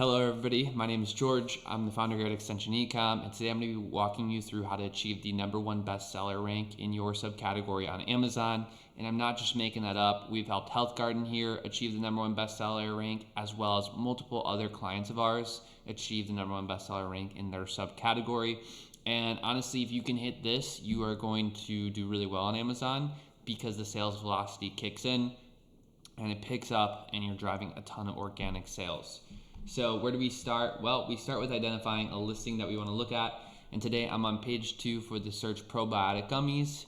Hello everybody, my name is George. I'm the founder here at Extension Ecom, and today I'm going to be walking you through how to achieve the #1 bestseller rank in your subcategory on Amazon. And I'm not just making that up. We've helped Health Garden here achieve the #1 bestseller rank, as well as multiple other clients of ours achieve the #1 bestseller rank in their subcategory. And honestly, if you can hit this, you are going to do really well on Amazon because the sales velocity kicks in and it picks up and you're driving a ton of organic sales. So where do we start? Well, we start with identifying a listing that we want to look at. And today I'm on page 2 for the search probiotic gummies.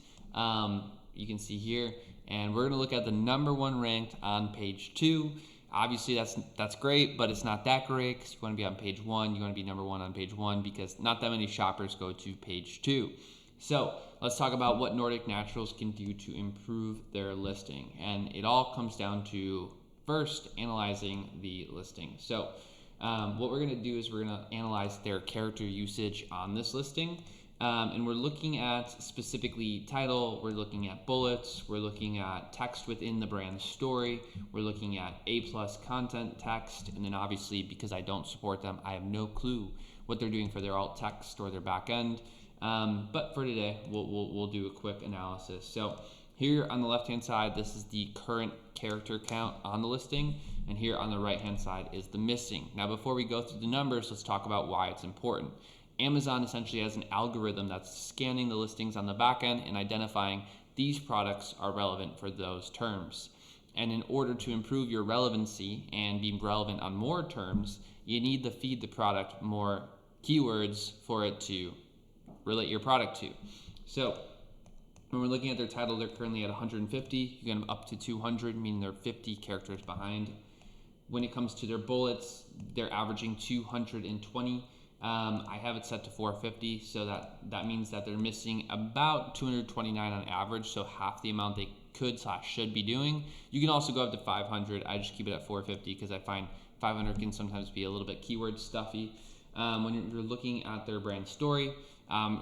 You can see here, and we're going to look at the #1 ranked on page 2. Obviously that's great, but it's not that great because you want to be on page 1. You want to be #1 on page 1 because not that many shoppers go to page 2. So let's talk about what Nordic Naturals can do to improve their listing. And it all comes down to first analyzing the listing. So what we're going to do is we're going to analyze their character usage on this listing. And we're looking at specifically title, we're looking at bullets, we're looking at text within the brand story, we're looking at A+ content text, and then obviously because I don't support them, I have no clue what they're doing for their alt text or their back end. But for today, we'll do a quick analysis. So here on the left-hand side, this is the current character count on the listing, and here on the right-hand side is the missing. Now, before we go through the numbers, let's talk about why it's important. Amazon essentially has an algorithm that's scanning the listings on the back end and identifying these products are relevant for those terms. And in order to improve your relevancy and be relevant on more terms, you need to feed the product more keywords for it to relate your product to. So when we're looking at their title, they're currently at 150. You can get them up to 200, meaning they're 50 characters behind. When it comes to their bullets, they're averaging 220. I have it set to 450, so that means that they're missing about 229 on average, so half the amount they could/should be doing. You can also go up to 500. I just keep it at 450 because I find 500 can sometimes be a little bit keyword stuffy. When you're looking at their brand story,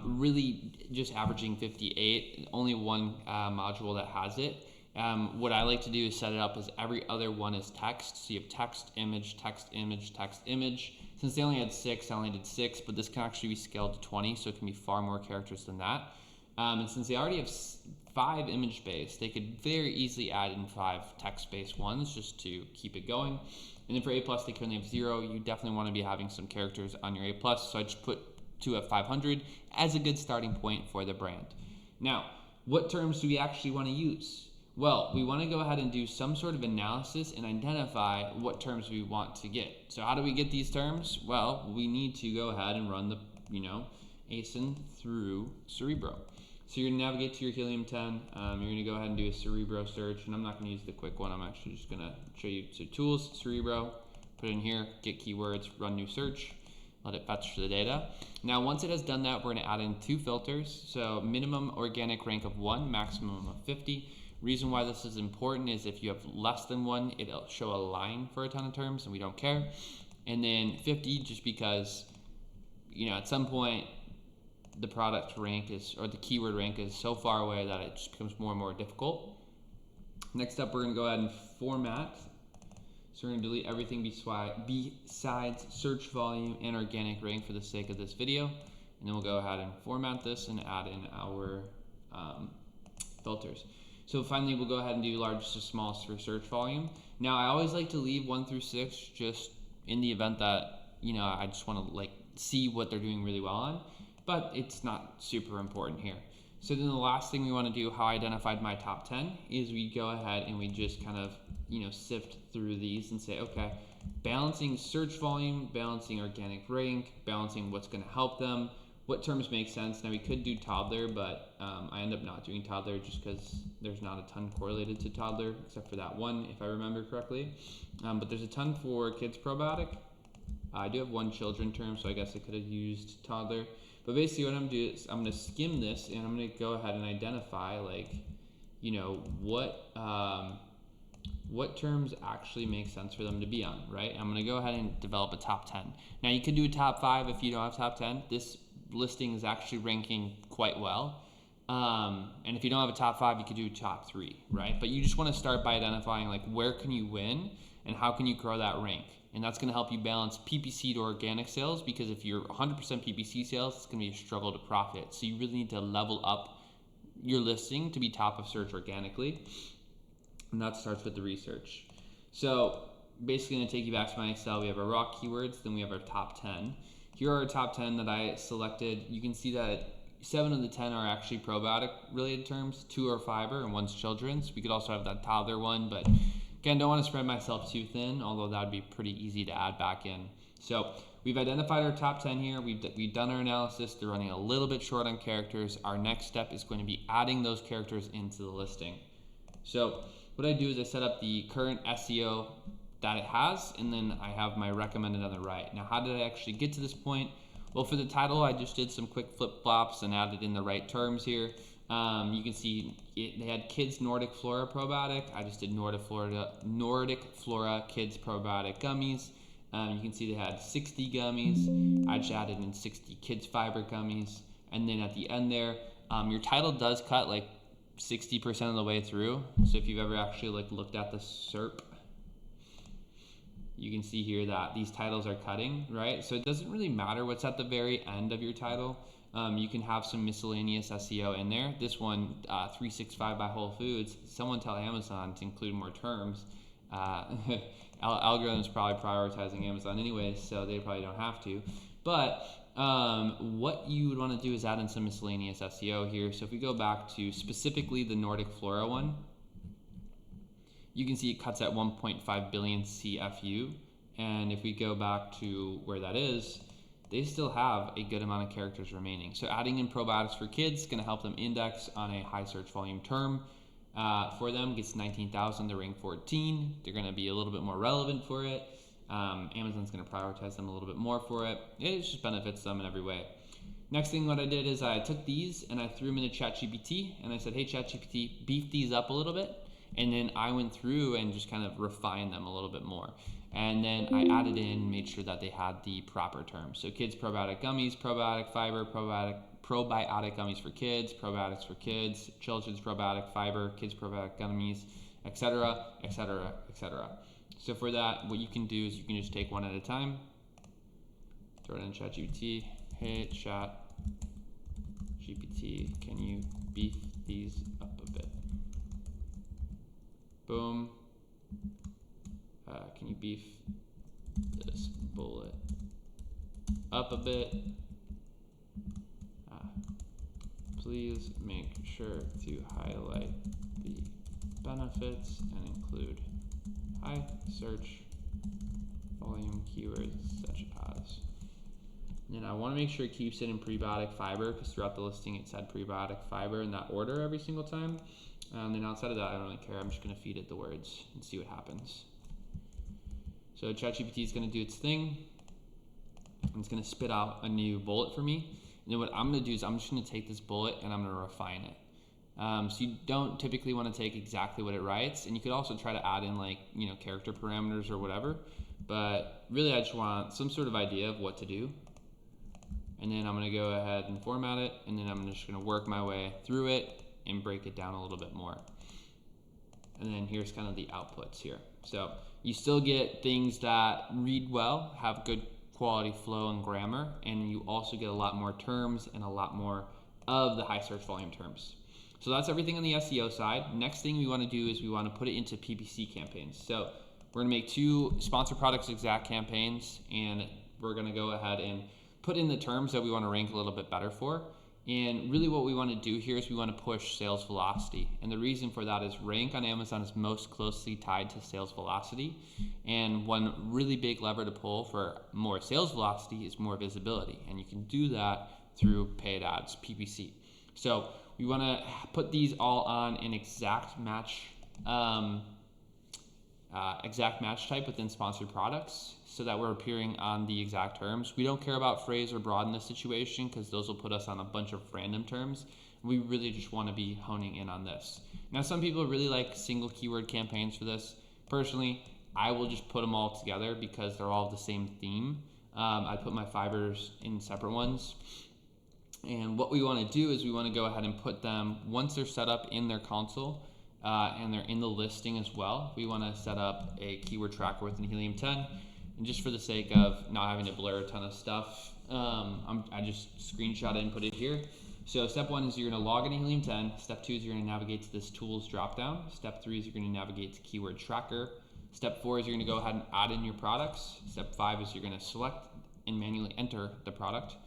really just averaging 58, only one module that has it. What I like to do is set it up as every other one is text. So you have text, image, text, image, text, image. Since they only had 6, I only did 6, but this can actually be scaled to 20, so it can be far more characters than that. And since they already have 5 image-based, they could very easily add in 5 text-based ones just to keep it going. And then for A+, they currently have 0. You definitely want to be having some characters on your A+, so I just put 2 at 500 as a good starting point for the brand. Now, what terms do we actually want to use? Well, we want to go ahead and do some sort of analysis and identify what terms we want to get. So how do we get these terms? Well, we need to go ahead and run the, ASIN through Cerebro. So you're going to navigate to your Helium 10. You're going to go ahead and do a Cerebro search, and I'm not going to use the quick one. I'm actually just going to show you tools, Cerebro, put it in here, get keywords, run new search, let it fetch the data. Now, once it has done that, we're going to add in 2 filters. So minimum organic rank of 1, maximum of 50. Reason why this is important is if you have less than 1, it'll show a line for a ton of terms, and we don't care. And then 50, just because, at some point, the product rank or the keyword rank is so far away that it just becomes more and more difficult. Next up, we're going to go ahead and format. So we're going to delete everything besides search volume and organic rank for the sake of this video. And then we'll go ahead and format this and add in our filters. So finally, we'll go ahead and do largest to smallest for search volume. Now, I always like to leave 1 through 6 just in the event that, I just want to see what they're doing really well on, but it's not super important here. So then the last thing we want to do, how I identified my top 10, is we go ahead and we just kind of, sift through these and say, okay, balancing search volume, balancing organic rank, balancing what's going to help them, what terms make sense. Now, we could do toddler, but I end up not doing toddler just because there's not a ton correlated to toddler, except for that one, if I remember correctly. But there's a ton for kids probiotic. I do have 1 children term, so I guess I could have used toddler. But basically what I'm going to do is I'm going to skim this, and I'm going to go ahead and identify, what terms actually make sense for them to be on, right? I'm going to go ahead and develop a top 10. Now, you could do a top 5 if you don't have top 10. This listing is actually ranking quite well. And if you don't have a top 5, you could do top 3, right? But you just want to start by identifying where can you win and how can you grow that rank. And that's going to help you balance PPC to organic sales, because if you're 100% PPC sales, it's going to be a struggle to profit. So you really need to level up your listing to be top of search organically. And that starts with the research. So basically going to take you back to my Excel. We have our raw keywords, then we have our top 10. Here are our top 10 that I selected. You can see that 7 of the 10 are actually probiotic related terms, 2 are fiber, and 1's children's. We could also have that toddler one, but again, don't want to spread myself too thin, although that would be pretty easy to add back in. So we've identified our top 10 here. We've done our analysis. They're running a little bit short on characters. Our next step is going to be adding those characters into the listing. So what I do is I set up the current SEO that it has, and then I have my recommended on the right. Now, how did I actually get to this point? Well, for the title, I just did some quick flip-flops and added in the right terms here. You can see they had Kids Nordic Flora probiotic. I just did Nordic Flora Kids probiotic gummies. You can see they had 60 gummies. I just added in 60 kids fiber gummies. And then at the end there, your title does cut like 60% of the way through. So if you've ever actually looked at the SERP, you can see here that these titles are cutting, right? So it doesn't really matter what's at the very end of your title. You can have some miscellaneous SEO in there. This one, 365 by Whole Foods, someone tell Amazon to include more terms. Algorithm's probably prioritizing Amazon anyways, so they probably don't have to. But what you would want to do is add in some miscellaneous SEO here. So if we go back to specifically the Nordic Flora one, you can see it cuts at 1.5 billion CFU. And if we go back to where that is, they still have a good amount of characters remaining. So adding in probiotics for kids is going to help them index on a high search volume term. For them, gets 19,000 to rank 14. They're going to be a little bit more relevant for it. Amazon's going to prioritize them a little bit more for it. It just benefits them in every way. Next thing what I did is I took these and I threw them into ChatGPT, and I said, hey ChatGPT, beef these up a little bit. And then I went through and just kind of refined them a little bit more. And then I added in, made sure that they had the proper terms. So kids probiotic gummies, probiotic fiber, probiotic gummies for kids, probiotics for kids, children's probiotic fiber, kids probiotic gummies, etc., etc., etc. So for that, what you can do is you can just take one at a time, throw it in ChatGPT. Hey ChatGPT, can you beef these up a bit? Boom. Can you beef this bullet up a bit? Please make sure to highlight the benefits and include high search volume keywords such as. And I want to make sure it keeps it in prebiotic fiber, because throughout the listing it said prebiotic fiber in that order every single time. And then outside of that, I don't really care. I'm just going to feed it the words and see what happens. So ChatGPT is going to do its thing, and it's going to spit out a new bullet for me. And then what I'm going to do is I'm just going to take this bullet and I'm going to refine it. So you don't typically want to take exactly what it writes, and you could also try to add in character parameters or whatever. But really, I just want some sort of idea of what to do. And then I'm going to go ahead and format it, and then I'm just going to work my way through it and break it down a little bit more. And then here's kind of the outputs here. So you still get things that read well, have good quality flow and grammar, and you also get a lot more terms and a lot more of the high search volume terms. So that's everything on the SEO side. Next thing we want to do is we want to put it into PPC campaigns. So we're going to make 2 sponsor products exact campaigns, and we're going to go ahead and put in the terms that we want to rank a little bit better for. And really what we want to do here is we want to push sales velocity. And the reason for that is rank on Amazon is most closely tied to sales velocity. And one really big lever to pull for more sales velocity is more visibility. And you can do that through paid ads, PPC. So we want to put these all on an exact match type within sponsored products, so that we're appearing on the exact terms. We don't care about phrase or broad in this situation, because those will put us on a bunch of random terms. We really just want to be honing in on this. Now, some people really like single keyword campaigns for this. Personally, I will just put them all together because they're all the same theme. I put my fibers in separate ones. And what we want to do is we want to go ahead and put them, once they're set up in their console, and they're in the listing as well, we want to set up a keyword tracker within Helium 10. And just for the sake of not having to blur a ton of stuff, I just screenshot it and put it here. So step 1 is you're going to log into Helium 10. Step 2 is you're going to navigate to this tools dropdown. Step 3 is you're going to navigate to keyword tracker. Step 4 is you're going to go ahead and add in your products. Step 5 is you're going to select and manually enter the product.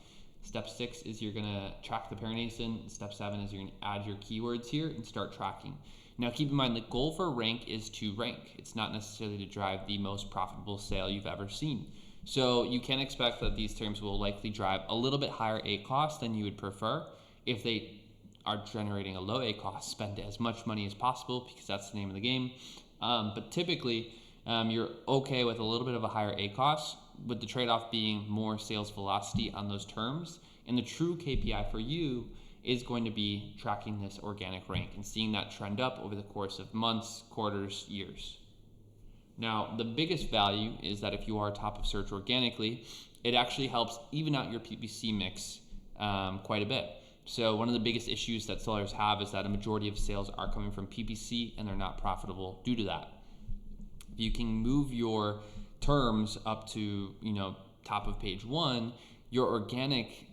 Step 6 is you're going to track the parent ASIN. Step 7 is you're going to add your keywords here and start tracking. Now keep in mind the goal for rank is to rank. It's not necessarily to drive the most profitable sale you've ever seen. So you can expect that these terms will likely drive a little bit higher ACoS than you would prefer. If they are generating a low ACoS, spend as much money as possible because that's the name of the game. But typically, you're okay with a little bit of a higher ACoS, with the trade-off being more sales velocity on those terms. And the true KPI for you is going to be tracking this organic rank and seeing that trend up over the course of months, quarters, years. Now, the biggest value is that if you are top of search organically, it actually helps even out your PPC mix quite a bit. So one of the biggest issues that sellers have is that a majority of sales are coming from PPC and they're not profitable due to that. If you can move your terms up to, top of page 1, your organic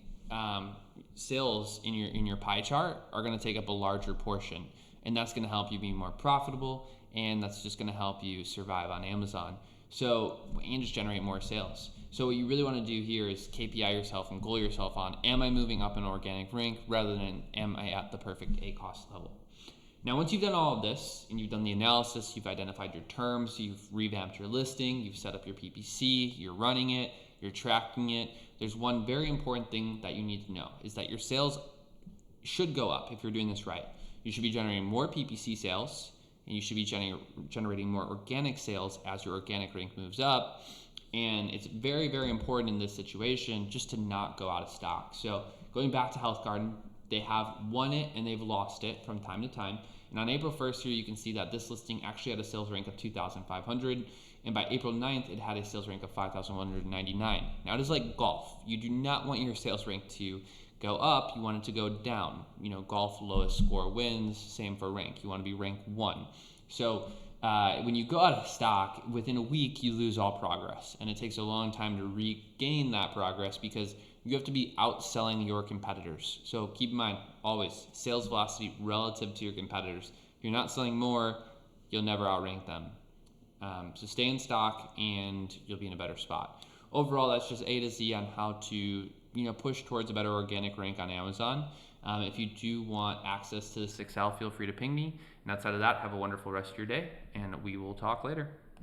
sales in your pie chart are going to take up a larger portion, and that's going to help you be more profitable, and that's just going to help you survive on Amazon. And just generate more sales. So what you really want to do here is KPI yourself and goal yourself on, am I moving up an organic rank rather than am I at the perfect ACoS level? Now, once you've done all of this and you've done the analysis, you've identified your terms, you've revamped your listing, you've set up your PPC, you're running it, you're tracking it, there's one very important thing that you need to know is that your sales should go up if you're doing this right. You should be generating more PPC sales, and you should be generating more organic sales as your organic rank moves up. And it's very, very important in this situation just to not go out of stock. So going back to Health Garden, they have won it and they've lost it from time to time. And on April 1st here, you can see that this listing actually had a sales rank of 2,500. And by April 9th, it had a sales rank of 5,199. Now it is like golf. You do not want your sales rank to go up, you want it to go down. Golf, lowest score wins, same for rank. You want to be rank 1. So when you go out of stock, within a week, you lose all progress. And it takes a long time to regain that progress because you have to be outselling your competitors. So keep in mind, always, sales velocity relative to your competitors. If you're not selling more, you'll never outrank them. So stay in stock and you'll be in a better spot. Overall, that's just A to Z on how to push towards a better organic rank on Amazon. If you do want access to this Excel, feel free to ping me. And outside of that, have a wonderful rest of your day, and we will talk later.